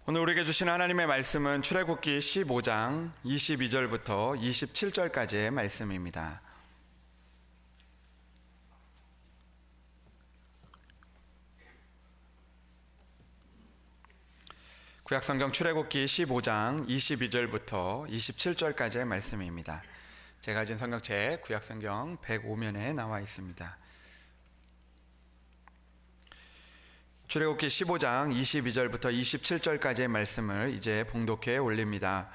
오늘 우리에게 주신 하나님의 말씀은 출애굽기 15장 22절부터 27절까지의 말씀입니다. 구약성경 출애굽기 15장 22절부터 27절까지의 말씀입니다. 제가 가진 성경책 구약성경 105면에 나와 있습니다. 출애굽기 15장 22절부터 27절까지의 말씀을 이제 봉독해 올립니다.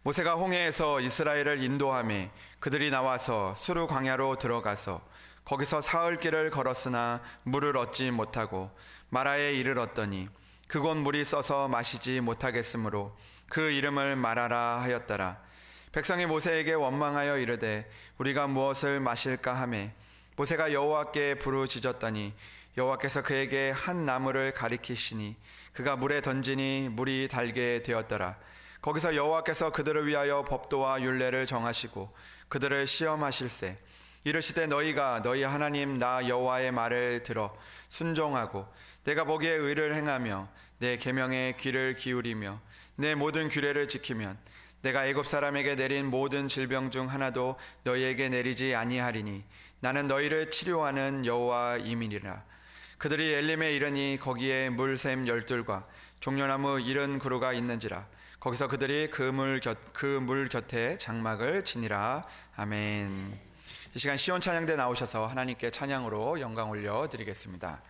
모세가 홍해에서 이스라엘을 인도하매 그들이 나와서 수르 광야로 들어가서 거기서 사흘 길을 걸었으나 물을 얻지 못하고 마라에 이르렀더니 그곳 물이 써서 마시지 못하겠으므로 그 이름을 마라라 하였더라. 백성이 모세에게 원망하여 이르되 우리가 무엇을 마실까 하매 모세가 여호와께 부르짖었더니 여호와께서 그에게 한 나무를 가리키시니 그가 물에 던지니 물이 달게 되었더라. 거기서 여호와께서 그들을 위하여 법도와 율례를 정하시고 그들을 시험하실세 이르시되 너희가 너희 하나님 나 여호와의 말을 들어 순종하고 내가 보기에 의를 행하며 내 계명에 귀를 기울이며 내 모든 규례를 지키면 내가 애굽 사람에게 내린 모든 질병 중 하나도 너희에게 내리지 아니하리니 나는 너희를 치료하는 여호와임이니라. 그들이 엘림에 이르니 거기에 물샘 12과 종려나무 70그루가 있는지라. 거기서 그들이 그 물 곁에 장막을 치니라. 아멘. 이 시간 시온 찬양대 나오셔서 하나님께 찬양으로 영광 올려 드리겠습니다.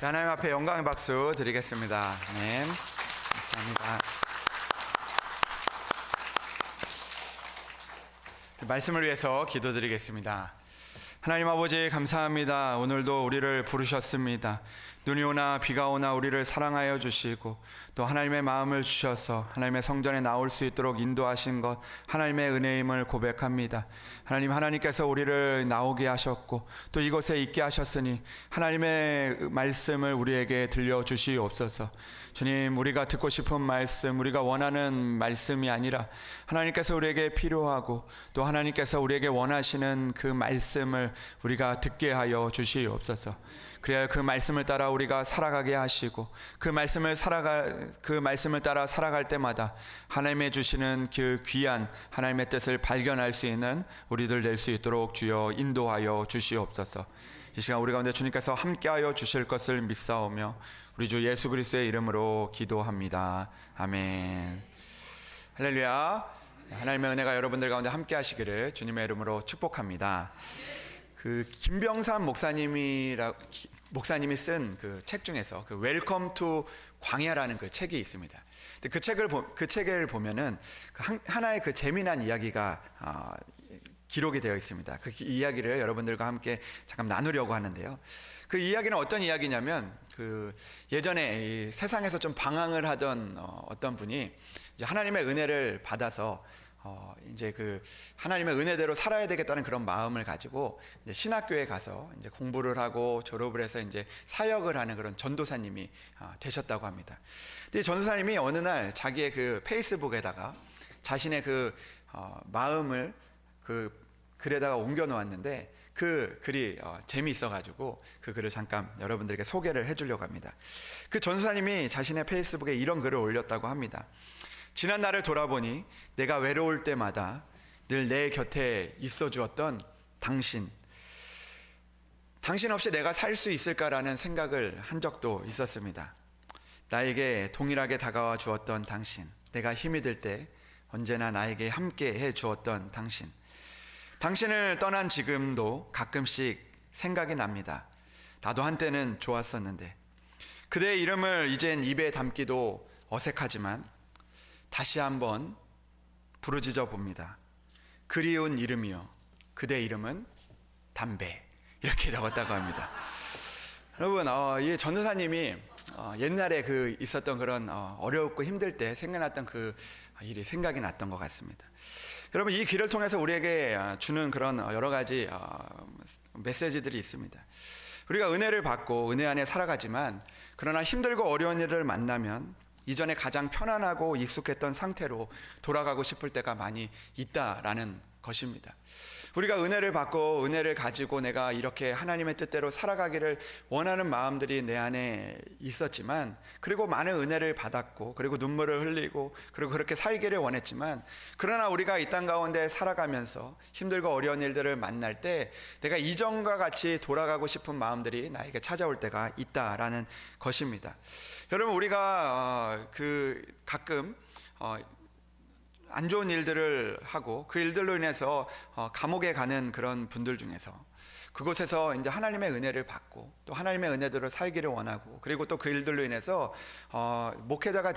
하나님 앞에 영광의 박수 드리겠습니다. 아멘. 감사합니다. 말씀을 위해서 기도드리겠습니다. 하나님 아버지 감사합니다. 오늘도 우리를 부르셨습니다. 눈이 오나 비가 오나 우리를 사랑하여 주시고 또 하나님의 마음을 주셔서 하나님의 성전에 나올 수 있도록 인도하신 것 하나님의 은혜임을 고백합니다. 하나님께서 우리를 나오게 하셨고 또 이곳에 있게 하셨으니 하나님의 말씀을 우리에게 들려주시옵소서. 주님, 우리가 듣고 싶은 말씀, 우리가 원하는 말씀이 아니라 하나님께서 우리에게 필요하고 또 하나님께서 우리에게 원하시는 그 말씀을 우리가 듣게 하여 주시옵소서. 그래야 그 말씀을 따라 우리가 살아가게 하시고 그 말씀을 따라 살아갈 때마다 하나님의 주시는 그 귀한 하나님의 뜻을 발견할 수 있는 우리들 될 수 있도록 주여 인도하여 주시옵소서. 이 시간 우리 가운데 주님께서 함께하여 주실 것을 믿사오며 우리 주 예수 그리스도의 이름으로 기도합니다. 아멘. 할렐루야. 하나님의 은혜가 여러분들 가운데 함께 하시기를 주님의 이름으로 축복합니다. 그 김병삼 목사님이 쓴 그 책 중에서 그 웰컴 투 광야라는 그 책이 있습니다. 근데 그 책을 보면은 하나의 그 재미난 이야기가 기록이 되어 있습니다. 그 이야기를 여러분들과 함께 잠깐 나누려고 하는데요. 그 이야기는 어떤 이야기냐면 그 예전에 이 세상에서 좀 방황을 하던 어떤 분이 이제 하나님의 은혜를 받아서 이제 그 하나님의 은혜대로 살아야 되겠다는 그런 마음을 가지고 이제 신학교에 가서 이제 공부를 하고 졸업을 해서 이제 사역을 하는 그런 전도사님이 되셨다고 합니다. 근데 전도사님이 어느 날 자기의 그 페이스북에다가 자신의 그 마음을 그 글에다가 옮겨 놓았는데 그 글이 재미있어가지고 그 글을 잠깐 여러분들에게 소개를 해주려고 합니다. 그 전도사님이 자신의 페이스북에 이런 글을 올렸다고 합니다. 지난 날을 돌아보니 내가 외로울 때마다 늘 내 곁에 있어 주었던 당신 없이 내가 살 수 있을까라는 생각을 한 적도 있었습니다. 나에게 동일하게 다가와 주었던 당신, 내가 힘이 들 때 언제나 나에게 함께 해 주었던 당신을 떠난 지금도 가끔씩 생각이 납니다. 나도 한때는 좋았었는데 그대의 이름을 이젠 입에 담기도 어색하지만 다시 한번 부르짖어 봅니다. 그리운 이름이요, 그대 이름은 담배. 이렇게 적었다고 합니다. 여러분, 이 전도사님이 옛날에 그 있었던 그런 어렵고 힘들 때 생각났던 그 일이 생각이 났던 것 같습니다. 여러분, 이 길을 통해서 우리에게 주는 그런 여러 가지 메시지들이 있습니다. 우리가 은혜를 받고 은혜 안에 살아가지만 그러나 힘들고 어려운 일을 만나면 이전에 가장 편안하고 익숙했던 상태로 돌아가고 싶을 때가 많이 있다라는 것입니다. 우리가 은혜를 받고 은혜를 가지고 내가 이렇게 하나님의 뜻대로 살아가기를 원하는 마음들이 내 안에 있었지만, 그리고 많은 은혜를 받았고 그리고 눈물을 흘리고 그리고 그렇게 살기를 원했지만, 그러나 우리가 이 땅 가운데 살아가면서 힘들고 어려운 일들을 만날 때 내가 이전과 같이 돌아가고 싶은 마음들이 나에게 찾아올 때가 있다라는 것입니다. 여러분, 우리가 가끔 안 좋은 일들을 하고 그 일들로 인해서 감옥에 가는 그런 분들 중에서 그곳에서 이제 하나님의 은혜를 받고 또 하나님의 은혜대로 살기를 원하고 그리고 또 그 일들로 인해서 목회자가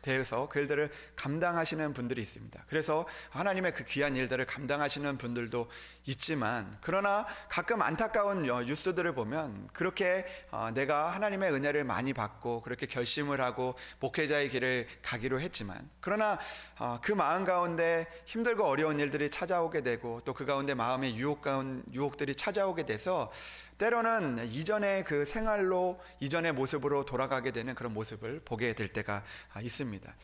되어서 그 일들을 감당하시는 분들이 있습니다. 그래서 하나님의 그 귀한 일들을 감당하시는 분들도 있지만, 그러나 가끔 안타까운 뉴스들을 보면 그렇게 내가 하나님의 은혜를 많이 받고 그렇게 결심을 하고 목회자의 길을 가기로 했지만, 그러나 그 마음 가운데 힘들고 어려운 일들이 찾아오게 되고 또 그 가운데 마음의 유혹들이 찾아오게 돼서 때로는 이전의 그 생활로, 이전의 모습으로 돌아가게 되는 그런 모습을 보게 될 때가 있습니다.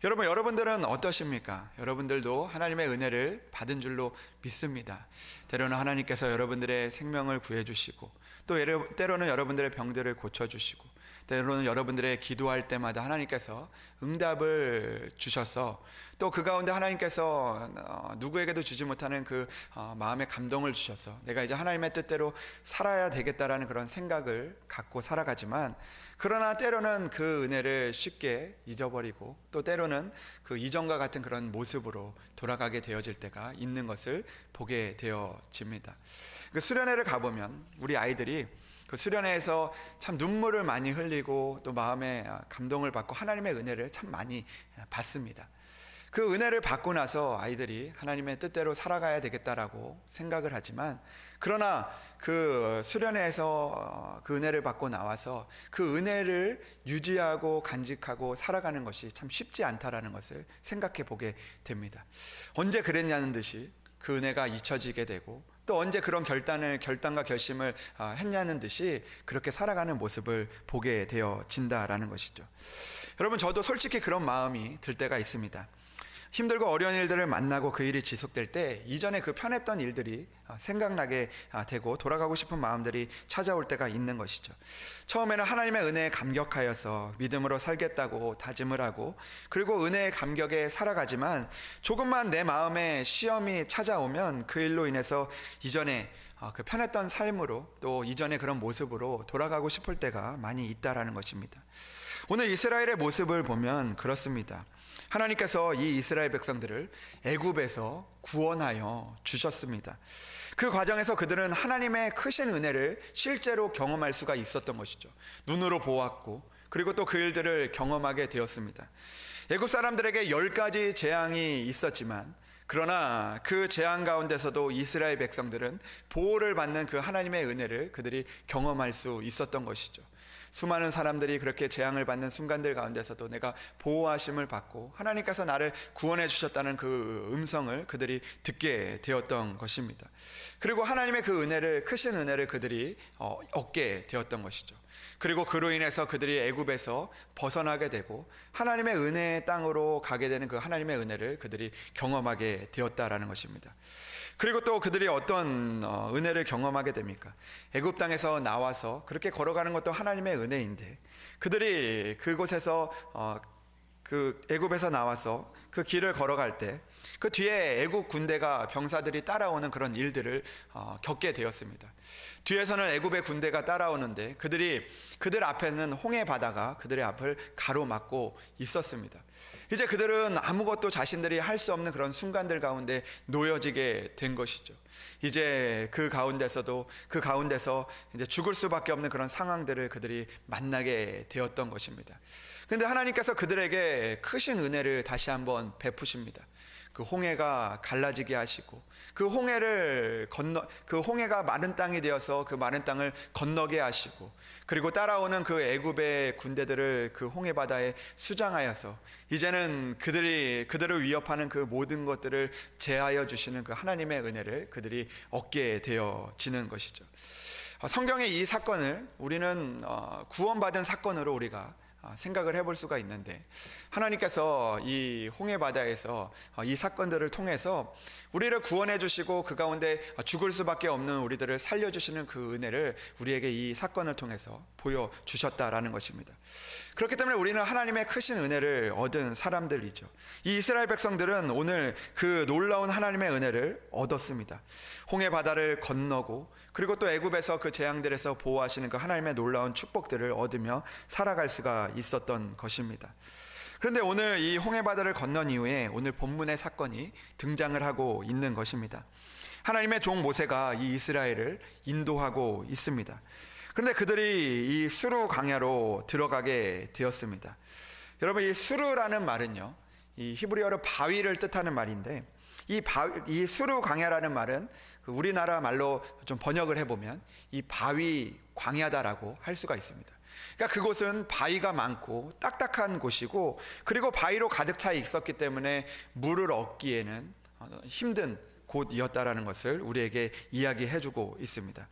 여러분들은 어떠십니까? 여러분들도 하나님의 은혜를 받은 줄로 믿습니다. 때로는 하나님께서 여러분들의 생명을 구해주시고 또 때로는 여러분들의 병들을 고쳐주시고 때로는 여러분들의 기도할 때마다 하나님께서 응답을 주셔서 또 그 가운데 하나님께서 누구에게도 주지 못하는 그 마음의 감동을 주셔서 내가 이제 하나님의 뜻대로 살아야 되겠다라는 그런 생각을 갖고 살아가지만, 그러나 때로는 그 은혜를 쉽게 잊어버리고 또 때로는 그 이전과 같은 그런 모습으로 돌아가게 되어질 때가 있는 것을 보게 되어집니다. 그 수련회를 가보면 우리 아이들이 그 수련회에서 참 눈물을 많이 흘리고 또 마음에 감동을 받고 하나님의 은혜를 참 많이 받습니다. 그 은혜를 받고 나서 아이들이 하나님의 뜻대로 살아가야 되겠다라고 생각을 하지만, 그러나 그 수련회에서 그 은혜를 받고 나와서 그 은혜를 유지하고 간직하고 살아가는 것이 참 쉽지 않다라는 것을 생각해 보게 됩니다. 언제 그랬냐는 듯이 그 은혜가 잊혀지게 되고, 또 언제 그런 결단과 결심을 했냐는 듯이 그렇게 살아가는 모습을 보게 되어진다라는 것이죠. 여러분, 저도 솔직히 그런 마음이 들 때가 있습니다. 힘들고 어려운 일들을 만나고 그 일이 지속될 때 이전에 그 편했던 일들이 생각나게 되고 돌아가고 싶은 마음들이 찾아올 때가 있는 것이죠. 처음에는 하나님의 은혜에 감격하여서 믿음으로 살겠다고 다짐을 하고, 그리고 은혜의 감격에 살아가지만 조금만 내 마음에 시험이 찾아오면 그 일로 인해서 이전에 그 편했던 삶으로, 또 이전의 그런 모습으로 돌아가고 싶을 때가 많이 있다라는 것입니다. 오늘 이스라엘의 모습을 보면 그렇습니다. 하나님께서 이 이스라엘 백성들을 애굽에서 구원하여 주셨습니다. 그 과정에서 그들은 하나님의 크신 은혜를 실제로 경험할 수가 있었던 것이죠. 눈으로 보았고, 그리고 또 그 일들을 경험하게 되었습니다. 애굽 사람들에게 10가지 재앙이 있었지만, 그러나 그 재앙 가운데서도 이스라엘 백성들은 보호를 받는 그 하나님의 은혜를 그들이 경험할 수 있었던 것이죠. 수많은 사람들이 그렇게 재앙을 받는 순간들 가운데서도 내가 보호하심을 받고 하나님께서 나를 구원해 주셨다는 그 음성을 그들이 듣게 되었던 것입니다. 그리고 하나님의 그 은혜를, 크신 은혜를 그들이 얻게 되었던 것이죠. 그리고 그로 인해서 그들이 애굽에서 벗어나게 되고 하나님의 은혜의 땅으로 가게 되는 그 하나님의 은혜를 그들이 경험하게 되었다라는 것입니다. 그리고 또 그들이 어떤 은혜를 경험하게 됩니까? 애굽 땅에서 나와서 그렇게 걸어가는 것도 하나님의 은혜인데, 그들이 그곳에서 그 애굽에서 나와서 그 길을 걸어갈 때 그 뒤에 애굽 군대가, 병사들이 따라오는 그런 일들을 겪게 되었습니다. 뒤에서는 애굽의 군대가 따라오는데 그들 앞에는 홍해 바다가 그들의 앞을 가로막고 있었습니다. 이제 그들은 아무것도 자신들이 할 수 없는 그런 순간들 가운데 놓여지게 된 것이죠. 이제 그 가운데서 이제 죽을 수밖에 없는 그런 상황들을 그들이 만나게 되었던 것입니다. 그런데 하나님께서 그들에게 크신 은혜를 다시 한번 베푸십니다. 그 홍해가 갈라지게 하시고, 그 홍해가 마른 땅이 되어서 그 마른 땅을 건너게 하시고, 그리고 따라오는 그 애굽의 군대들을 그 홍해 바다에 수장하여서 이제는 그들을 위협하는 그 모든 것들을 제하여 주시는 그 하나님의 은혜를 그들이 얻게 되어지는 것이죠. 성경의 이 사건을 우리는 구원받은 사건으로 우리가 생각을 해볼 수가 있는데, 하나님께서 이 홍해 바다에서 이 사건들을 통해서 우리를 구원해 주시고 그 가운데 죽을 수밖에 없는 우리들을 살려주시는 그 은혜를 우리에게 이 사건을 통해서 보여주셨다라는 것입니다. 그렇기 때문에 우리는 하나님의 크신 은혜를 얻은 사람들이죠. 이 이스라엘 백성들은 오늘 그 놀라운 하나님의 은혜를 얻었습니다. 홍해 바다를 건너고, 그리고 또 애굽에서 그 재앙들에서 보호하시는 그 하나님의 놀라운 축복들을 얻으며 살아갈 수가 있었던 것입니다. 그런데 오늘 이 홍해 바다를 건넌 이후에 오늘 본문의 사건이 등장을 하고 있는 것입니다. 하나님의 종 모세가 이 이스라엘을 인도하고 있습니다. 그런데 그들이 이 수르 강야로 들어가게 되었습니다. 여러분, 이 수르라는 말은요, 이 히브리어로 바위를 뜻하는 말인데, 이 수르 광야라는 말은 우리나라 말로 좀 번역을 해보면 이 바위 광야다라고 할 수가 있습니다. 그러니까 그곳은 바위가 많고 딱딱한 곳이고, 그리고 바위로 가득 차 있었기 때문에 물을 얻기에는 힘든 곳이었다라는 것을 우리에게 이야기해주고 있습니다.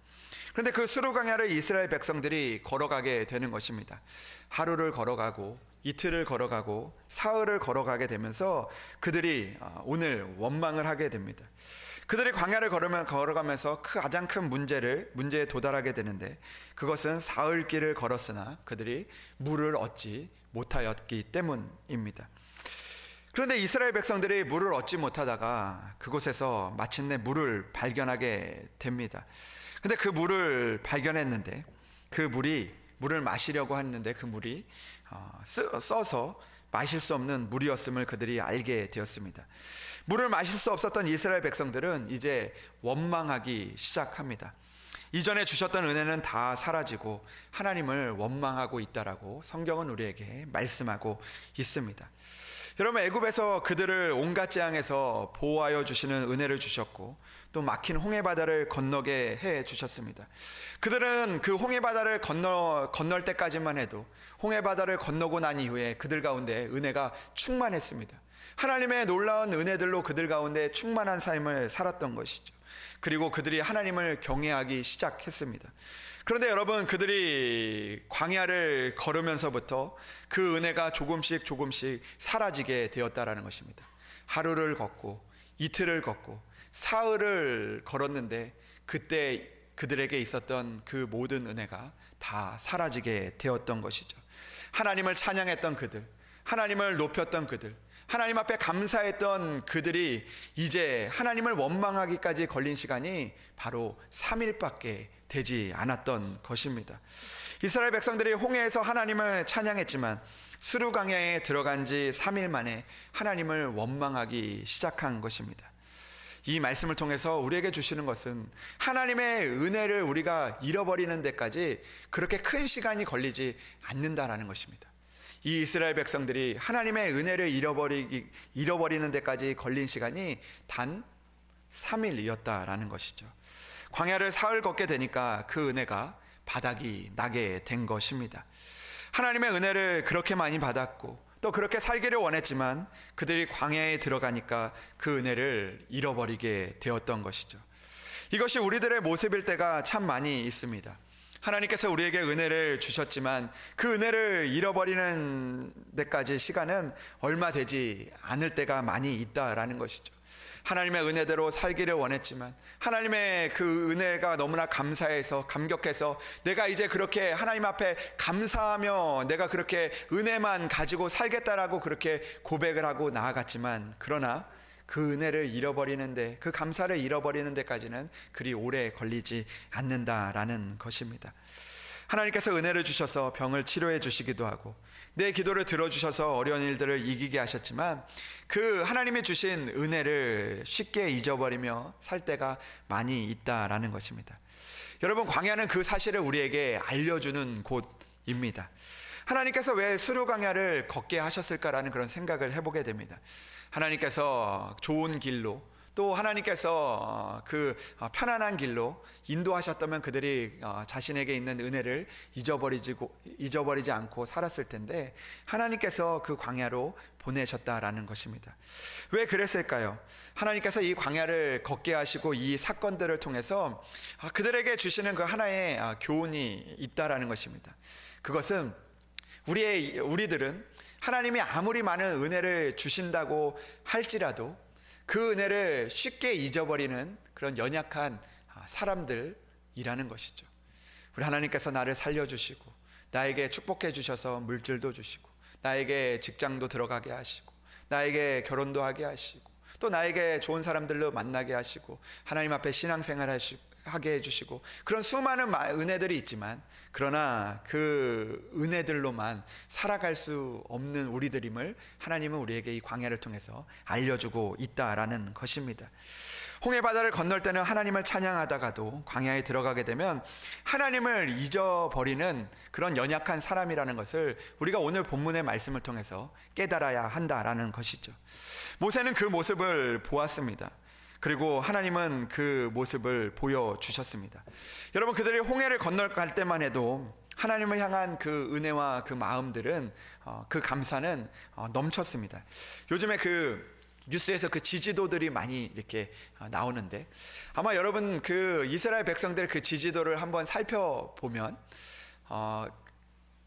그런데 그 수르 광야를 이스라엘 백성들이 걸어가게 되는 것입니다. 하루를 걸어가고 이틀을 걸어가고 사흘을 걸어가게 되면서 그들이 오늘 원망을 하게 됩니다. 그들이 광야를 걸어가면서 가장 큰 문제에 도달하게 되는데, 그것은 사흘길을 걸었으나 그들이 물을 얻지 못하였기 때문입니다. 그런데 이스라엘 백성들이 물을 얻지 못하다가 그곳에서 마침내 물을 발견하게 됩니다. 근데 그 물을 발견했는데 물을 마시려고 했는데 그 물이 써서 마실 수 없는 물이었음을 그들이 알게 되었습니다. 물을 마실 수 없었던 이스라엘 백성들은 이제 원망하기 시작합니다. 이전에 주셨던 은혜는 다 사라지고 하나님을 원망하고 있다라고 성경은 우리에게 말씀하고 있습니다. 여러분, 애굽에서 그들을 온갖 재앙에서 보호하여 주시는 은혜를 주셨고 또 막힌 홍해 바다를 건너게 해 주셨습니다. 그들은 그 홍해 바다를 건널 때까지만 해도 홍해 바다를 건너고 난 이후에 그들 가운데 은혜가 충만했습니다. 하나님의 놀라운 은혜들로 그들 가운데 충만한 삶을 살았던 것이죠. 그리고 그들이 하나님을 경외하기 시작했습니다. 그런데 여러분, 그들이 광야를 걸으면서부터 그 은혜가 조금씩 사라지게 되었다라는 것입니다. 하루를 걷고 이틀을 걷고 사흘을 걸었는데 그때 그들에게 있었던 그 모든 은혜가 다 사라지게 되었던 것이죠. 하나님을 찬양했던 그들, 하나님을 높였던 그들, 하나님 앞에 감사했던 그들이 이제 하나님을 원망하기까지 걸린 시간이 바로 3일밖에 되지 않았던 것입니다. 이스라엘 백성들이 홍해에서 하나님을 찬양했지만 수르강야에 들어간 지 3일 만에 하나님을 원망하기 시작한 것입니다. 이 말씀을 통해서 우리에게 주시는 것은 하나님의 은혜를 우리가 잃어버리는 데까지 그렇게 큰 시간이 걸리지 않는다라는 것입니다. 이 이스라엘 백성들이 하나님의 은혜를 잃어버리는 데까지 걸린 시간이 단 3일이었다라는 것이죠. 광야를 사흘 걷게 되니까 그 은혜가 바닥이 나게 된 것입니다. 하나님의 은혜를 그렇게 많이 받았고 또 그렇게 살기를 원했지만 그들이 광야에 들어가니까 그 은혜를 잃어버리게 되었던 것이죠. 이것이 우리들의 모습일 때가 참 많이 있습니다. 하나님께서 우리에게 은혜를 주셨지만 그 은혜를 잃어버리는 데까지 시간은 얼마 되지 않을 때가 많이 있다라는 것이죠. 하나님의 은혜대로 살기를 원했지만 하나님의 그 은혜가 너무나 감사해서 감격해서 내가 이제 그렇게 하나님 앞에 감사하며 내가 그렇게 은혜만 가지고 살겠다라고 그렇게 고백을 하고 나아갔지만 그러나 그 은혜를 잃어버리는데, 그 감사를 잃어버리는 데까지는 그리 오래 걸리지 않는다라는 것입니다. 하나님께서 은혜를 주셔서 병을 치료해 주시기도 하고 내 기도를 들어주셔서 어려운 일들을 이기게 하셨지만 그 하나님이 주신 은혜를 쉽게 잊어버리며 살 때가 많이 있다라는 것입니다. 여러분, 광야는 그 사실을 우리에게 알려주는 곳입니다. 하나님께서 왜 수르광야를 걷게 하셨을까라는 그런 생각을 해보게 됩니다. 하나님께서 좋은 길로 또 하나님께서 그 편안한 길로 인도하셨다면 그들이 자신에게 있는 은혜를 잊어버리지 않고 살았을 텐데 하나님께서 그 광야로 보내셨다라는 것입니다. 왜 그랬을까요? 하나님께서 이 광야를 걷게 하시고 이 사건들을 통해서 그들에게 주시는 그 하나의 교훈이 있다라는 것입니다. 그것은 우리들은 하나님이 아무리 많은 은혜를 주신다고 할지라도 그 은혜를 쉽게 잊어버리는 그런 연약한 사람들이라는 것이죠. 우리 하나님께서 나를 살려주시고 나에게 축복해 주셔서 물질도 주시고 나에게 직장도 들어가게 하시고 나에게 결혼도 하게 하시고 또 나에게 좋은 사람들로 만나게 하시고 하나님 앞에 신앙생활 하게 해주시고 그런 수많은 은혜들이 있지만 그러나 그 은혜들로만 살아갈 수 없는 우리들임을 하나님은 우리에게 이 광야를 통해서 알려주고 있다라는 것입니다. 홍해 바다를 건널 때는 하나님을 찬양하다가도 광야에 들어가게 되면 하나님을 잊어버리는 그런 연약한 사람이라는 것을 우리가 오늘 본문의 말씀을 통해서 깨달아야 한다라는 것이죠. 모세는 그 모습을 보았습니다. 그리고 하나님은 그 모습을 보여주셨습니다. 여러분, 그들이 홍해를 건너갈 때만 해도 하나님을 향한 그 은혜와 그 마음들은 그 감사는 넘쳤습니다. 요즘에 그 뉴스에서 그 지지도들이 많이 이렇게 나오는데 아마 여러분 그 이스라엘 백성들 그 지지도를 한번 살펴보면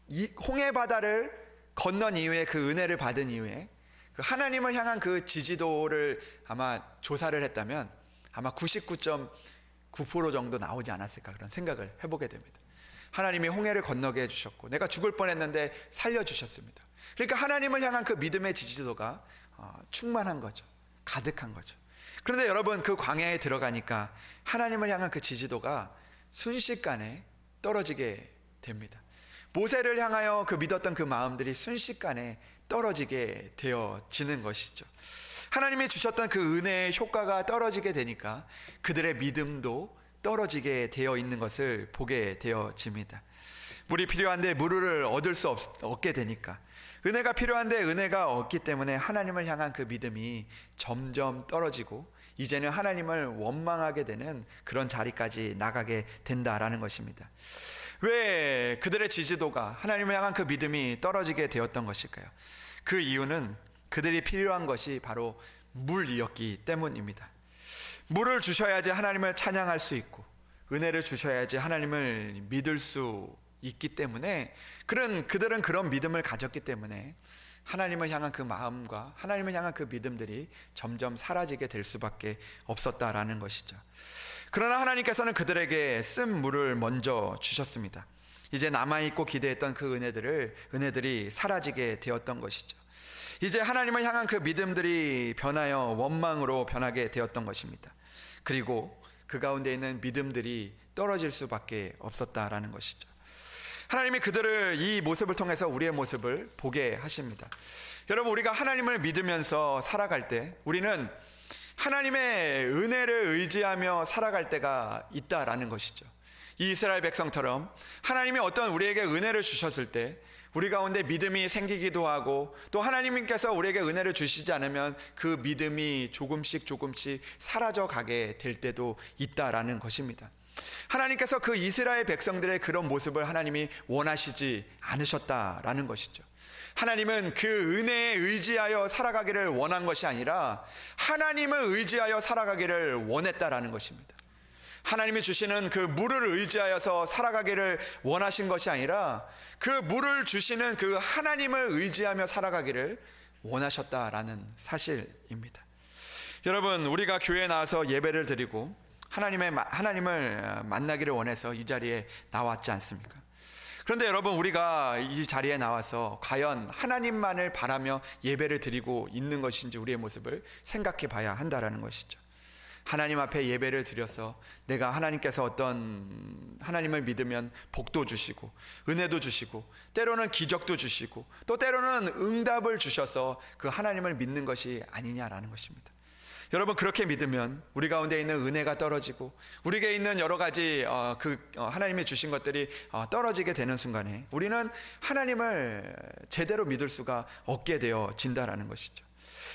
이 홍해 바다를 건넌 이후에 그 은혜를 받은 이후에 그 하나님을 향한 그 지지도를 아마 조사를 했다면 아마 99.9% 정도 나오지 않았을까 그런 생각을 해보게 됩니다. 하나님이 홍해를 건너게 해주셨고 내가 죽을 뻔했는데 살려주셨습니다. 그러니까 하나님을 향한 그 믿음의 지지도가 충만한 거죠. 가득한 거죠. 그런데 여러분 그 광야에 들어가니까 하나님을 향한 그 지지도가 순식간에 떨어지게 됩니다. 모세를 향하여 그 믿었던 그 마음들이 순식간에 떨어지게 되어지는 것이죠. 하나님이 주셨던 그 은혜의 효과가 떨어지게 되니까 그들의 믿음도 떨어지게 되어 있는 것을 보게 되어집니다. 물이 필요한데 물을 얻을 수 없게 되니까, 은혜가 필요한데 은혜가 없기 때문에 하나님을 향한 그 믿음이 점점 떨어지고 이제는 하나님을 원망하게 되는 그런 자리까지 나가게 된다라는 것입니다. 왜 그들의 지지도가, 하나님을 향한 그 믿음이 떨어지게 되었던 것일까요? 그 이유는 그들이 필요한 것이 바로 물이었기 때문입니다. 물을 주셔야지 하나님을 찬양할 수 있고, 은혜를 주셔야지 하나님을 믿을 수 있기 때문에, 그들은 그런 믿음을 가졌기 때문에 하나님을 향한 그 마음과 하나님을 향한 그 믿음들이 점점 사라지게 될 수밖에 없었다라는 것이죠. 그러나 하나님께서는 그들에게 쓴 물을 먼저 주셨습니다. 이제 남아있고 기대했던 그 은혜들이 사라지게 되었던 것이죠. 이제 하나님을 향한 그 믿음들이 변하여 원망으로 변하게 되었던 것입니다. 그리고 그 가운데 있는 믿음들이 떨어질 수밖에 없었다라는 것이죠. 하나님이 그들을 이 모습을 통해서 우리의 모습을 보게 하십니다. 여러분, 우리가 하나님을 믿으면서 살아갈 때 우리는 하나님의 은혜를 의지하며 살아갈 때가 있다라는 것이죠. 이 이스라엘 백성처럼 하나님이 어떤 우리에게 은혜를 주셨을 때 우리 가운데 믿음이 생기기도 하고, 또 하나님께서 우리에게 은혜를 주시지 않으면 그 믿음이 조금씩 사라져 가게 될 때도 있다라는 것입니다. 하나님께서 그 이스라엘 백성들의 그런 모습을 하나님이 원하시지 않으셨다라는 것이죠. 하나님은 그 은혜에 의지하여 살아가기를 원한 것이 아니라 하나님을 의지하여 살아가기를 원했다라는 것입니다. 하나님이 주시는 그 물을 의지하여서 살아가기를 원하신 것이 아니라 그 물을 주시는 그 하나님을 의지하며 살아가기를 원하셨다라는 사실입니다. 여러분, 우리가 교회에 나와서 예배를 드리고 하나님을 만나기를 원해서 이 자리에 나왔지 않습니까? 그런데 여러분, 우리가 이 자리에 나와서 과연 하나님만을 바라며 예배를 드리고 있는 것인지 우리의 모습을 생각해 봐야 한다라는 것이죠. 하나님 앞에 예배를 드려서 내가 하나님께서 어떤 하나님을 믿으면 복도 주시고 은혜도 주시고 때로는 기적도 주시고 또 때로는 응답을 주셔서 그 하나님을 믿는 것이 아니냐라는 것입니다. 여러분, 그렇게 믿으면 우리 가운데 있는 은혜가 떨어지고 우리에게 있는 여러 가지 하나님이 주신 것들이 떨어지게 되는 순간에 우리는 하나님을 제대로 믿을 수가 없게 되어진다라는 것이죠.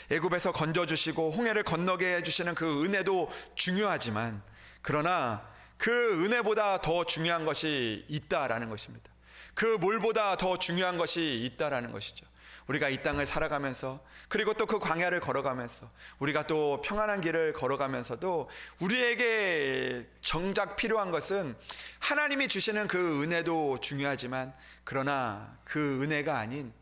애굽에서 건져주시고 홍해를 건너게 해주시는 그 은혜도 중요하지만, 그러나 그 은혜보다 더 중요한 것이 있다라는 것입니다. 그 물보다 더 중요한 것이 있다라는 것이죠. 우리가 이 땅을 살아가면서, 그리고 또 그 광야를 걸어가면서, 우리가 또 평안한 길을 걸어가면서도 우리에게 정작 필요한 것은 하나님이 주시는 그 은혜도 중요하지만, 그러나 그 은혜가 아닌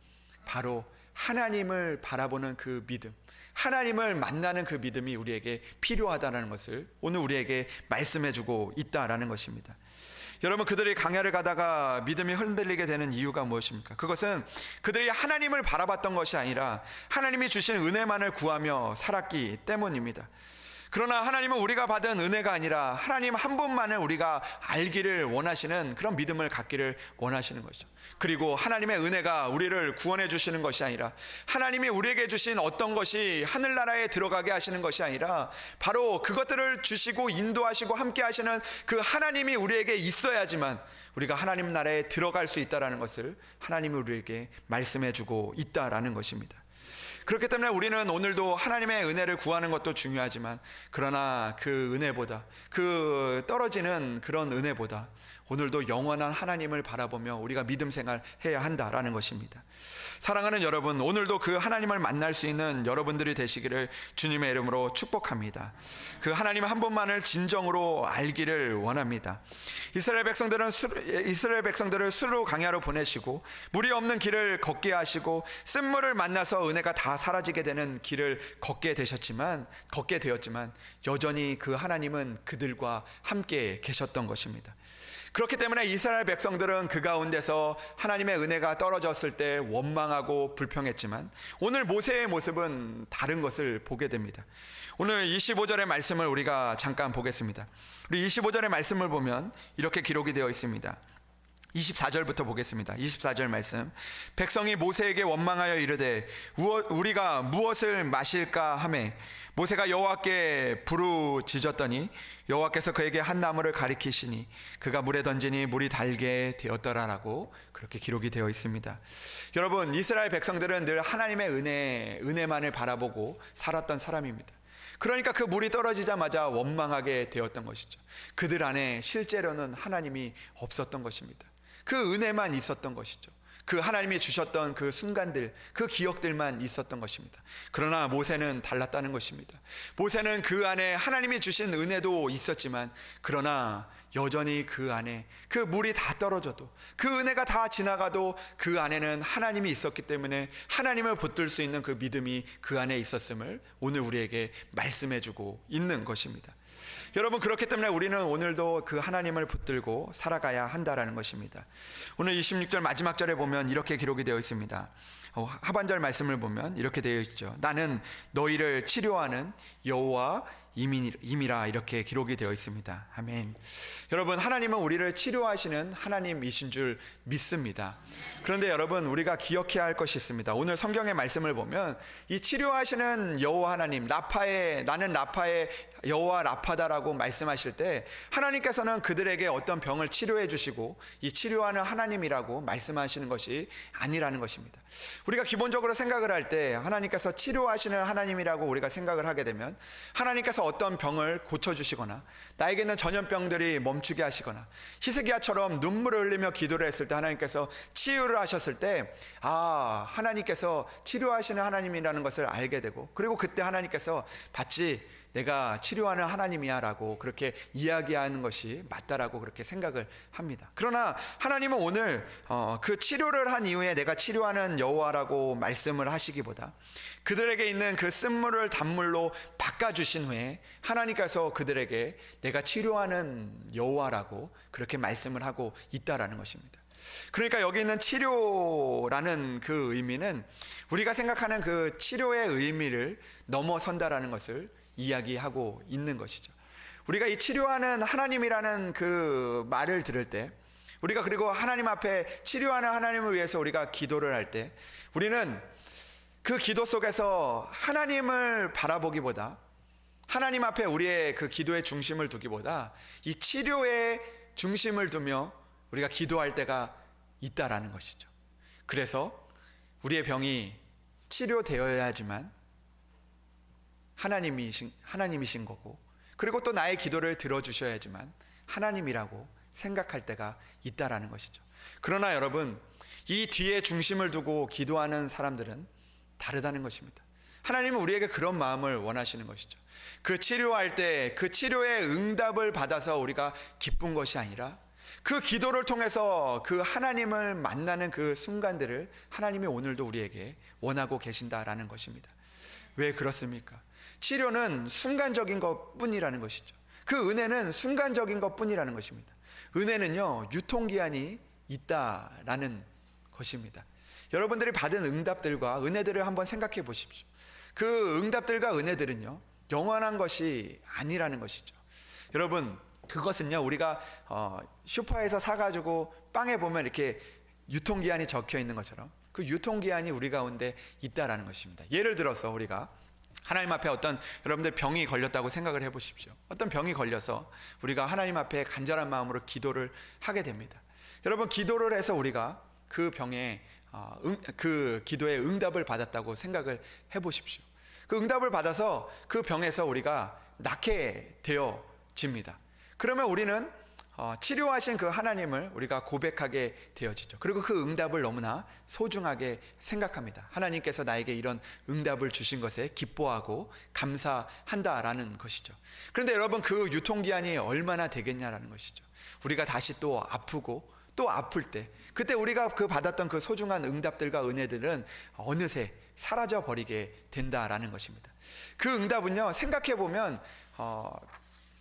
바로 하나님을 바라보는 그 믿음, 하나님을 만나는 그 믿음이 우리에게 필요하다는 것을 오늘 우리에게 말씀해주고 있다라는 것입니다. 여러분, 그들이 광야를 가다가 믿음이 흔들리게 되는 이유가 무엇입니까? 그것은 그들이 하나님을 바라봤던 것이 아니라 하나님이 주신 은혜만을 구하며 살았기 때문입니다. 그러나 하나님은 우리가 받은 은혜가 아니라 하나님 한 분만을 우리가 알기를 원하시는 그런 믿음을 갖기를 원하시는 것이죠. 그리고 하나님의 은혜가 우리를 구원해 주시는 것이 아니라 하나님이 우리에게 주신 어떤 것이 하늘나라에 들어가게 하시는 것이 아니라 바로 그것들을 주시고 인도하시고 함께 하시는 그 하나님이 우리에게 있어야지만 우리가 하나님 나라에 들어갈 수 있다는 것을 하나님이 우리에게 말씀해 주고 있다라는 것입니다. 그렇기 때문에 우리는 오늘도 하나님의 은혜를 구하는 것도 중요하지만, 그러나 그 은혜보다, 그 떨어지는 그런 은혜보다 오늘도 영원한 하나님을 바라보며 우리가 믿음 생활 해야 한다라는 것입니다. 사랑하는 여러분, 오늘도 그 하나님을 만날 수 있는 여러분들이 되시기를 주님의 이름으로 축복합니다. 그 하나님 한 분만을 진정으로 알기를 원합니다. 이스라엘 백성들을 수르 광야로 보내시고 물이 없는 길을 걷게 하시고 쓴물을 만나서 은혜가 다 사라지게 되는 길을 걷게 되었지만 여전히 그 하나님은 그들과 함께 계셨던 것입니다. 그렇기 때문에 이스라엘 백성들은 그 가운데서 하나님의 은혜가 떨어졌을 때 원망하고 불평했지만, 오늘 모세의 모습은 다른 것을 보게 됩니다. 오늘 25절의 말씀을 우리가 잠깐 보겠습니다. 우리 25절의 말씀을 보면 이렇게 기록이 되어 있습니다. 24절부터 보겠습니다. 24절 말씀. 백성이 모세에게 원망하여 이르되 우리가 무엇을 마실까 하매 모세가 여호와께 부르짖었더니 여호와께서 그에게 한 나무를 가리키시니 그가 물에 던지니 물이 달게 되었더라라고 그렇게 기록이 되어 있습니다. 여러분, 이스라엘 백성들은 늘 하나님의 은혜만을 바라보고 살았던 사람입니다. 그러니까 그 물이 떨어지자마자 원망하게 되었던 것이죠. 그들 안에 실제로는 하나님이 없었던 것입니다. 그 은혜만 있었던 것이죠. 그 하나님이 주셨던 그 순간들, 그 기억들만 있었던 것입니다. 그러나 모세는 달랐다는 것입니다. 모세는 그 안에 하나님이 주신 은혜도 있었지만, 그러나 여전히 그 안에 그 물이 다 떨어져도, 그 은혜가 다 지나가도 그 안에는 하나님이 있었기 때문에 하나님을 붙들 수 있는 그 믿음이 그 안에 있었음을 오늘 우리에게 말씀해주고 있는 것입니다. 여러분, 그렇기 때문에 우리는 오늘도 그 하나님을 붙들고 살아가야 한다라는 것입니다. 오늘 26절 마지막 절에 보면 이렇게 기록이 되어 있습니다. 하반절 말씀을 보면 이렇게 되어 있죠. 나는 너희를 치료하는 여호와 임이라, 이렇게 기록이 되어 있습니다. 아멘. 여러분, 하나님은 우리를 치료하시는 하나님이신 줄 믿습니다. 그런데 여러분, 우리가 기억해야 할 것이 있습니다. 오늘 성경의 말씀을 보면 이 치료하시는 여호와 하나님, 나는 라파의 여호와 라파다라고 말씀하실 때 하나님께서는 그들에게 어떤 병을 치료해 주시고 이 치료하는 하나님이라고 말씀하시는 것이 아니라는 것입니다. 우리가 기본적으로 생각을 할 때 하나님께서 치료하시는 하나님이라고 우리가 생각을 하게 되면 하나님께서 어떤 병을 고쳐주시거나 나에게는 전염병들이 멈추게 하시거나 히스기야처럼 눈물을 흘리며 기도를 했을 때 하나님께서 치유를 하셨을 때 하나님께서 치료하시는 하나님이라는 것을 알게 되고, 그리고 그때 하나님께서 내가 치료하는 하나님이야 라고 그렇게 이야기하는 것이 맞다라고 그렇게 생각을 합니다. 그러나 하나님은 오늘 그 치료를 한 이후에 내가 치료하는 여호와라고 말씀을 하시기보다 그들에게 있는 그 쓴물을 단물로 바꿔주신 후에 하나님께서 그들에게 내가 치료하는 여호와라고 그렇게 말씀을 하고 있다라는 것입니다. 그러니까 여기 있는 치료라는 그 의미는 우리가 생각하는 그 치료의 의미를 넘어선다라는 것을 이야기하고 있는 것이죠. 우리가 이 치료하는 하나님이라는 그 말을 들을 때, 우리가 그리고 하나님 앞에 치료하는 하나님을 위해서 우리가 기도를 할 때, 우리는 그 기도 속에서 하나님을 바라보기보다, 하나님 앞에 우리의 그 기도의 중심을 두기보다 이 치료의 중심을 두며 우리가 기도할 때가 있다라는 것이죠. 그래서 우리의 병이 치료되어야지만 하나님이신 거고, 그리고 또 나의 기도를 들어주셔야지만 하나님이라고 생각할 때가 있다라는 것이죠. 그러나 여러분, 이 뒤에 중심을 두고 기도하는 사람들은 다르다는 것입니다. 하나님은 우리에게 그런 마음을 원하시는 것이죠. 그 치료할 때 그 치료의 응답을 받아서 우리가 기쁜 것이 아니라 그 기도를 통해서 그 하나님을 만나는 그 순간들을 하나님이 오늘도 우리에게 원하고 계신다라는 것입니다. 왜 그렇습니까? 치료는 순간적인 것 뿐이라는 것이죠. 그 은혜는 순간적인 것 뿐이라는 것입니다. 은혜는요, 유통기한이 있다라는 것입니다. 여러분들이 받은 응답들과 은혜들을 한번 생각해 보십시오. 그 응답들과 은혜들은요, 영원한 것이 아니라는 것이죠. 여러분, 그것은요, 우리가 슈퍼에서 사가지고 빵에 보면 이렇게 유통기한이 적혀 있는 것처럼 그 유통기한이 우리 가운데 있다라는 것입니다. 예를 들어서 우리가 하나님 앞에 여러분들 병이 걸렸다고 생각을 해보십시오. 어떤 병이 걸려서 우리가 하나님 앞에 간절한 마음으로 기도를 하게 됩니다. 여러분, 기도를 해서 우리가 그 병에 그 기도의 응답을 받았다고 생각을 해보십시오. 그 응답을 받아서 그 병에서 우리가 낫게 되어집니다. 그러면 우리는 치료하신 그 하나님을 우리가 고백하게 되어지죠. 그리고 그 응답을 너무나 소중하게 생각합니다. 하나님께서 나에게 이런 응답을 주신 것에 기뻐하고 감사한다라는 것이죠. 그런데 여러분, 그 유통기한이 얼마나 되겠냐라는 것이죠. 우리가 다시 또 아프고 또 아플 때, 그때 우리가 그 받았던 그 소중한 응답들과 은혜들은 어느새 사라져 버리게 된다라는 것입니다. 그 응답은요, 생각해 보면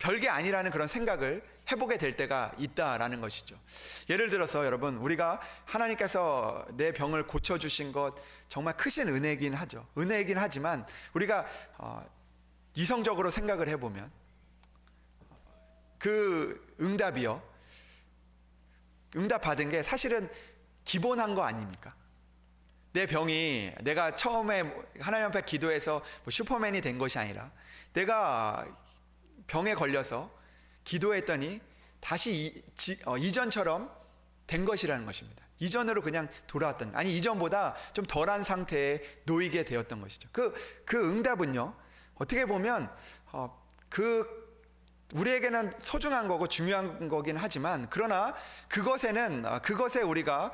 별게 아니라는 그런 생각을 해보게 될 때가 있다라는 것이죠. 예를 들어서 여러분, 우리가 하나님께서 내 병을 고쳐주신 것 정말 크신 은혜이긴 하죠. 은혜이긴 하지만 우리가 이성적으로 생각을 해보면 그 응답이요, 응답 받은 게 사실은 기본한 거 아닙니까? 내 병이 내가 처음에 하나님 앞에 기도해서 뭐 슈퍼맨이 된 것이 아니라 내가 병에 걸려서 기도했더니 다시 이전처럼 된 것이라는 것입니다. 이전으로 그냥 돌아왔던, 아니 이전보다 좀 덜한 상태에 놓이게 되었던 것이죠. 그 응답은요, 어떻게 보면 우리에게는 소중한 거고 중요한 거긴 하지만, 그러나 그것에 우리가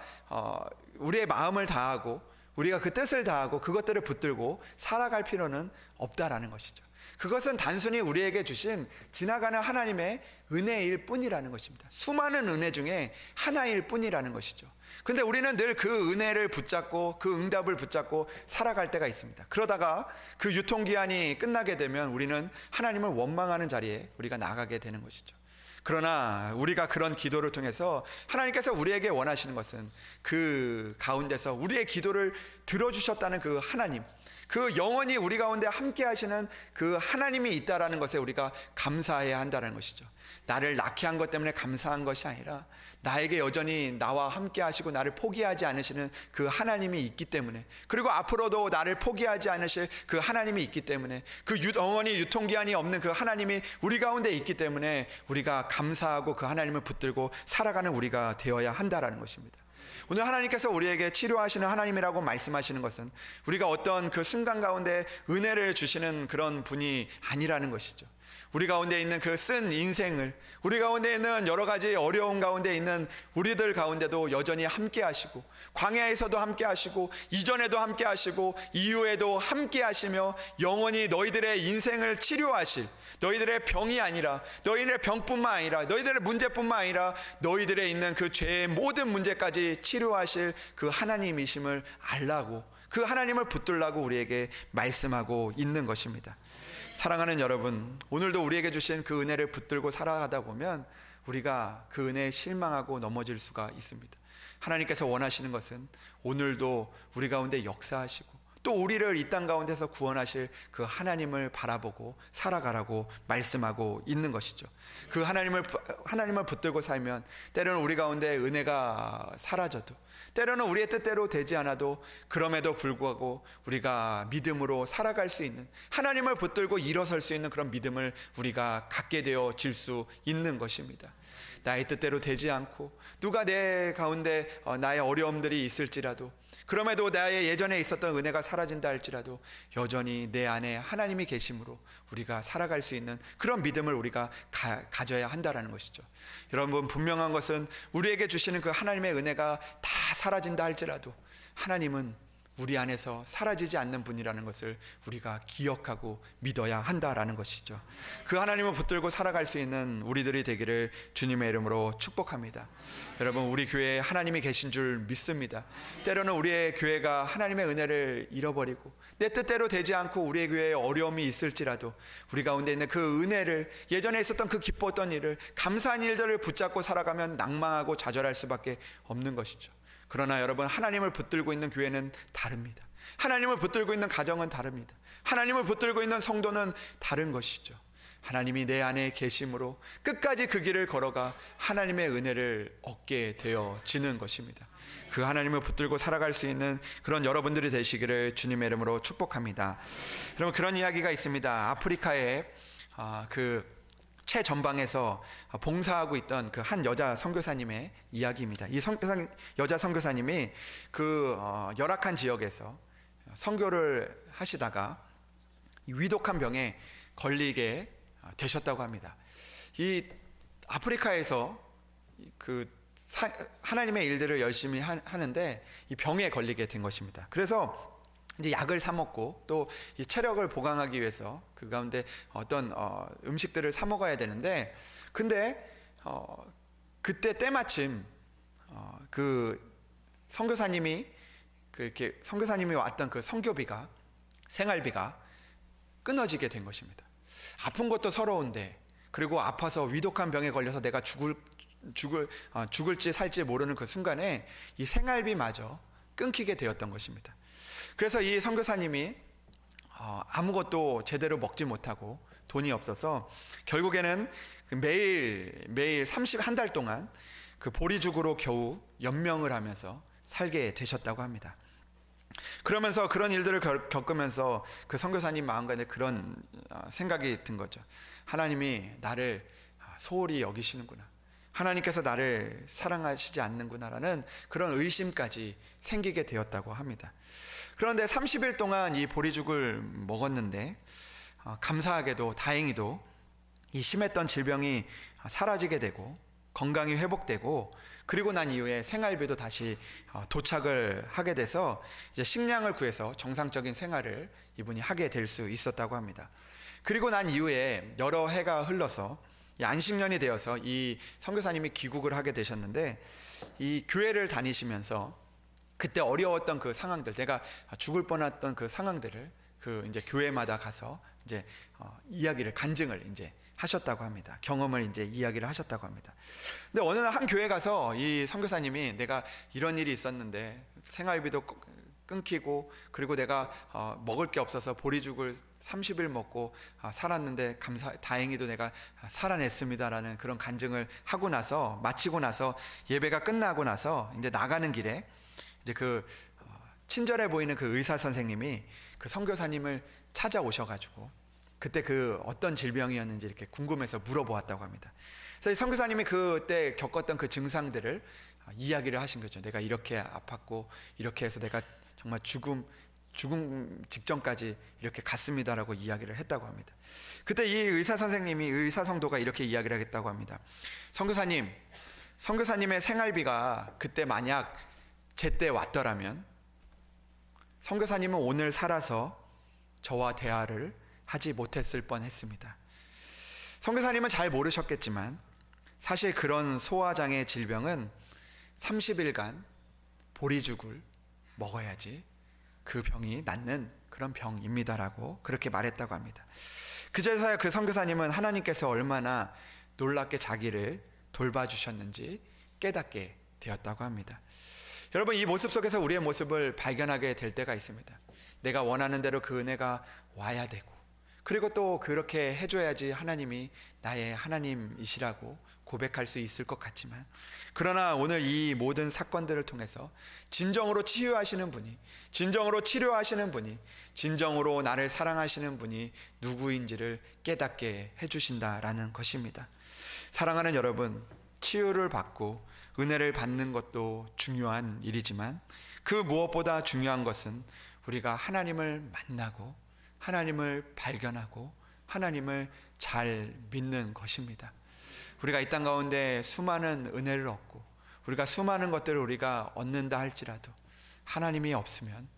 우리의 마음을 다하고 우리가 그 뜻을 다하고 그것들을 붙들고 살아갈 필요는 없다라는 것이죠. 그것은 단순히 우리에게 주신 지나가는 하나님의 은혜일 뿐이라는 것입니다. 수많은 은혜 중에 하나일 뿐이라는 것이죠. 근데 우리는 늘 그 은혜를 붙잡고 그 응답을 붙잡고 살아갈 때가 있습니다. 그러다가 그 유통기한이 끝나게 되면 우리는 하나님을 원망하는 자리에 우리가 나가게 되는 것이죠. 그러나 우리가 그런 기도를 통해서 하나님께서 우리에게 원하시는 것은 그 가운데서 우리의 기도를 들어주셨다는 그 하나님, 그 영원히 우리 가운데 함께 하시는 그 하나님이 있다라는 것에 우리가 감사해야 한다는 것이죠. 나를 낳게 한 것 때문에 감사한 것이 아니라 나에게 여전히 나와 함께 하시고 나를 포기하지 않으시는 그 하나님이 있기 때문에, 그리고 앞으로도 나를 포기하지 않으실 그 하나님이 있기 때문에, 그 영원히 유통기한이 없는 그 하나님이 우리 가운데 있기 때문에 우리가 감사하고 그 하나님을 붙들고 살아가는 우리가 되어야 한다라는 것입니다. 오늘 하나님께서 우리에게 치료하시는 하나님이라고 말씀하시는 것은 우리가 어떤 그 순간 가운데 은혜를 주시는 그런 분이 아니라는 것이죠. 우리 가운데 있는 그 쓴 인생을, 우리 가운데 있는 여러 가지 어려움 가운데 있는 우리들 가운데도 여전히 함께 하시고, 광야에서도 함께 하시고, 이전에도 함께 하시고, 이후에도 함께 하시며, 영원히 너희들의 인생을 치료하실, 너희들의 병이 아니라, 너희들의 병뿐만 아니라, 너희들의 문제뿐만 아니라 너희들의 있는 그 죄의 모든 문제까지 치료하실 그 하나님이심을 알라고, 그 하나님을 붙들라고 우리에게 말씀하고 있는 것입니다. 사랑하는 여러분, 오늘도 우리에게 주신 그 은혜를 붙들고 살아가다 보면 우리가 그 은혜에 실망하고 넘어질 수가 있습니다. 하나님께서 원하시는 것은 오늘도 우리 가운데 역사하시고 또 우리를 이 땅 가운데서 구원하실 그 하나님을 바라보고 살아가라고 말씀하고 있는 것이죠. 그 하나님을 붙들고 살면 때로는 우리 가운데 은혜가 사라져도, 때로는 우리의 뜻대로 되지 않아도, 그럼에도 불구하고 우리가 믿음으로 살아갈 수 있는, 하나님을 붙들고 일어설 수 있는 그런 믿음을 우리가 갖게 되어질 수 있는 것입니다. 나의 뜻대로 되지 않고 누가 내 가운데 나의 어려움들이 있을지라도, 그럼에도 나의 예전에 있었던 은혜가 사라진다 할지라도 여전히 내 안에 하나님이 계심으로 우리가 살아갈 수 있는 그런 믿음을 우리가 가져야 한다는 것이죠. 여러분, 분명한 것은 우리에게 주시는 그 하나님의 은혜가 다 사라진다 할지라도 하나님은 우리 안에서 사라지지 않는 분이라는 것을 우리가 기억하고 믿어야 한다라는 것이죠. 그 하나님을 붙들고 살아갈 수 있는 우리들이 되기를 주님의 이름으로 축복합니다. 여러분, 우리 교회에 하나님이 계신 줄 믿습니다. 때로는 우리의 교회가 하나님의 은혜를 잃어버리고 내 뜻대로 되지 않고 우리의 교회에 어려움이 있을지라도 우리 가운데 있는 그 은혜를, 예전에 있었던 그 기뻤던 일을, 감사한 일들을 붙잡고 살아가면 낭망하고 좌절할 수밖에 없는 것이죠. 그러나 여러분, 하나님을 붙들고 있는 교회는 다릅니다. 하나님을 붙들고 있는 가정은 다릅니다. 하나님을 붙들고 있는 성도는 다른 것이죠. 하나님이 내 안에 계심으로 끝까지 그 길을 걸어가 하나님의 은혜를 얻게 되어지는 것입니다. 그 하나님을 붙들고 살아갈 수 있는 그런 여러분들이 되시기를 주님의 이름으로 축복합니다. 여러분, 그런 이야기가 있습니다. 아프리카의 최전방에서 봉사하고 있던 그 한 여자 선교사님의 이야기입니다. 이 여자 선교사님이 그 열악한 지역에서 선교를 하시다가 위독한 병에 걸리게 되셨다고 합니다. 이 아프리카에서 그 하나님의 일들을 열심히 하는데 이 병에 걸리게 된 것입니다. 그래서 이제 약을 사 먹고 또 이 체력을 보강하기 위해서 그 가운데 어떤 음식들을 사 먹어야 되는데, 근데 그때 때마침 그 선교사님이 왔던 그 선교비가, 생활비가 끊어지게 된 것입니다. 아픈 것도 서러운데, 그리고 아파서 위독한 병에 걸려서 내가 죽을지 살지 모르는 그 순간에 이 생활비마저 끊기게 되었던 것입니다. 그래서 이 선교사님이 아무것도 제대로 먹지 못하고 돈이 없어서 결국에는 매일 한 달 동안 그 보리죽으로 겨우 연명을 하면서 살게 되셨다고 합니다. 그러면서 그런 일들을 겪으면서 그 선교사님 마음간에 그런 생각이 든 거죠. 하나님이 나를 소홀히 여기시는구나, 하나님께서 나를 사랑하시지 않는구나라는 그런 의심까지 생기게 되었다고 합니다. 그런데 30일 동안 이 보리죽을 먹었는데 감사하게도 다행히도 이 심했던 질병이 사라지게 되고 건강이 회복되고, 그리고 난 이후에 생활비도 다시 도착을 하게 돼서 이제 식량을 구해서 정상적인 생활을 이분이 하게 될 수 있었다고 합니다. 그리고 난 이후에 여러 해가 흘러서 안식년이 되어서 이 선교사님이 귀국을 하게 되셨는데, 이 교회를 다니시면서 그때 어려웠던 그 상황들, 내가 죽을 뻔했던 그 상황들을 그 이제 교회마다 가서 이제 이야기를, 간증을 이제 하셨다고 합니다. 경험을 이제 이야기를 하셨다고 합니다. 근데 어느 날 한 교회 가서 이 선교사님이 내가 이런 일이 있었는데 생활비도 끊기고, 그리고 내가 먹을 게 없어서 보리죽을 30일 먹고 살았는데 다행히도 내가 살아냈습니다라는 그런 간증을 하고 나서, 마치고 나서 예배가 끝나고 나서 이제 나가는 길에 이제 그 친절해 보이는 그 의사 선생님이 그 선교사님을 찾아오셔가지고 그때 그 어떤 질병이었는지 이렇게 궁금해서 물어보았다고 합니다. 그래서 이 선교사님이 그때 겪었던 그 증상들을 이야기를 하신 거죠. 내가 이렇게 아팠고 이렇게 해서 내가 정말 죽음 직전까지 이렇게 갔습니다라고 이야기를 했다고 합니다. 그때 이 의사 선생님이, 의사 성도가 이렇게 이야기를 하겠다고 합니다. 선교사님의 생활비가 그때 만약 제때 왔더라면 선교사님은 오늘 살아서 저와 대화를 하지 못했을 뻔했습니다. 선교사님은 잘 모르셨겠지만 사실 그런 소화장애 질병은 30일간 보리죽을 먹어야지 그 병이 낫는 그런 병입니다라고 그렇게 말했다고 합니다. 그제서야 그 선교사님은 하나님께서 얼마나 놀랍게 자기를 돌봐주셨는지 깨닫게 되었다고 합니다. 여러분, 이 모습 속에서 우리의 모습을 발견하게 될 때가 있습니다. 내가 원하는 대로 그 은혜가 와야 되고, 그리고 또 그렇게 해줘야지 하나님이 나의 하나님이시라고 고백할 수 있을 것 같지만, 그러나 오늘 이 모든 사건들을 통해서 진정으로 치유하시는 분이, 진정으로 치료하시는 분이, 진정으로 나를 사랑하시는 분이 누구인지를 깨닫게 해주신다라는 것입니다. 사랑하는 여러분, 치유를 받고 은혜를 받는 것도 중요한 일이지만 그 무엇보다 중요한 것은 우리가 하나님을 만나고 하나님을 발견하고 하나님을 잘 믿는 것입니다. 우리가 이 땅 가운데 수많은 은혜를 얻고 우리가 수많은 것들을 우리가 얻는다 할지라도 하나님이 없으면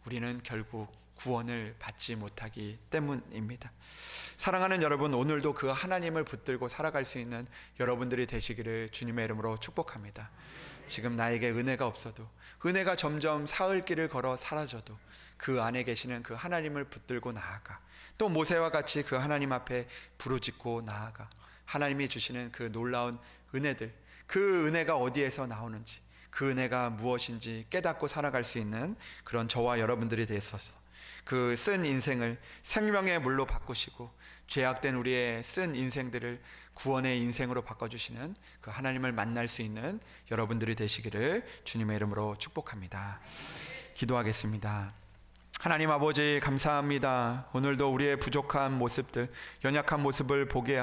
우리는 결국 구원을 받지 못하기 때문입니다. 사랑하는 여러분, 오늘도 그 하나님을 붙들고 살아갈 수 있는 여러분들이 되시기를 주님의 이름으로 축복합니다. 지금 나에게 은혜가 없어도, 은혜가 점점 사흘 길을 걸어 사라져도 그 안에 계시는 그 하나님을 붙들고 나아가, 또 모세와 같이 그 하나님 앞에 부르짖고 나아가 하나님이 주시는 그 놀라운 은혜들, 그 은혜가 어디에서 나오는지, 그 은혜가 무엇인지 깨닫고 살아갈 수 있는 그런 저와 여러분들이 되셔서 그 쓴 인생을 생명의 물로 바꾸시고 죄악된 우리의 쓴 인생들을 구원의 인생으로 바꿔주시는 그 하나님을 만날 수 있는 여러분들이 되시기를 주님의 이름으로 축복합니다. 기도하겠습니다. 하나님 아버지, 감사합니다. 오늘도 우리의 부족한 모습들, 연약한 모습을 보게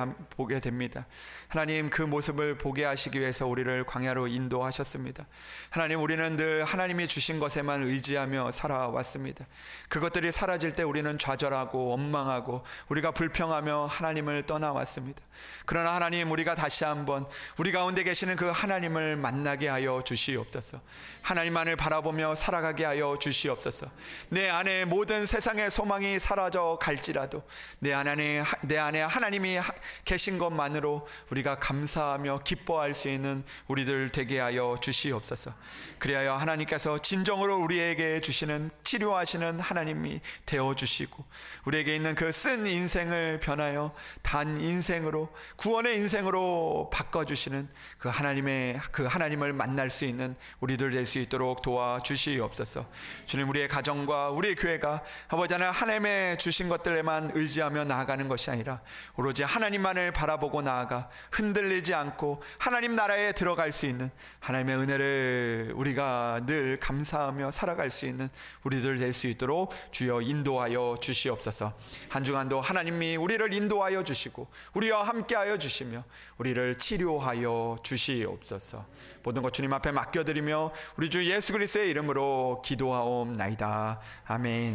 됩니다. 하나님, 그 모습을 보게 하시기 위해서 우리를 광야로 인도하셨습니다. 하나님, 우리는 늘 하나님이 주신 것에만 의지하며 살아왔습니다. 그것들이 사라질 때 우리는 좌절하고 원망하고 우리가 불평하며 하나님을 떠나왔습니다. 그러나 하나님, 우리가 다시 한번 우리 가운데 계시는 그 하나님을 만나게 하여 주시옵소서. 하나님만을 바라보며 살아가게 하여 주시옵소서. 내 안에 모든 세상의 소망이 사라져 갈지라도 내 안에 하나님이 계신 것만으로 우리가 감사하며 기뻐할 수 있는 우리들 되게 하여 주시옵소서. 그리하여 하나님께서 진정으로 우리에게 주시는, 치료하시는 하나님이 되어주시고 우리에게 있는 그 쓴 인생을 변하여 단 인생으로, 구원의 인생으로 바꿔주시는 그 하나님을 만날 수 있는 우리들 될 수 있도록 도와주시옵소서. 주님, 우리의 가정과 우리 우리의 교회가 아버지 하나님의 주신 것들에만 의지하며 나아가는 것이 아니라 오로지 하나님만을 바라보고 나아가 흔들리지 않고 하나님 나라에 들어갈 수 있는, 하나님의 은혜를 우리가 늘 감사하며 살아갈 수 있는 우리들 될 수 있도록 주여 인도하여 주시옵소서. 한 주간도 하나님이 우리를 인도하여 주시고 우리와 함께하여 주시며 우리를 치료하여 주시옵소서. 모든 것 주님 앞에 맡겨드리며 우리 주 예수 그리스도의 이름으로 기도하옵나이다. 아멘.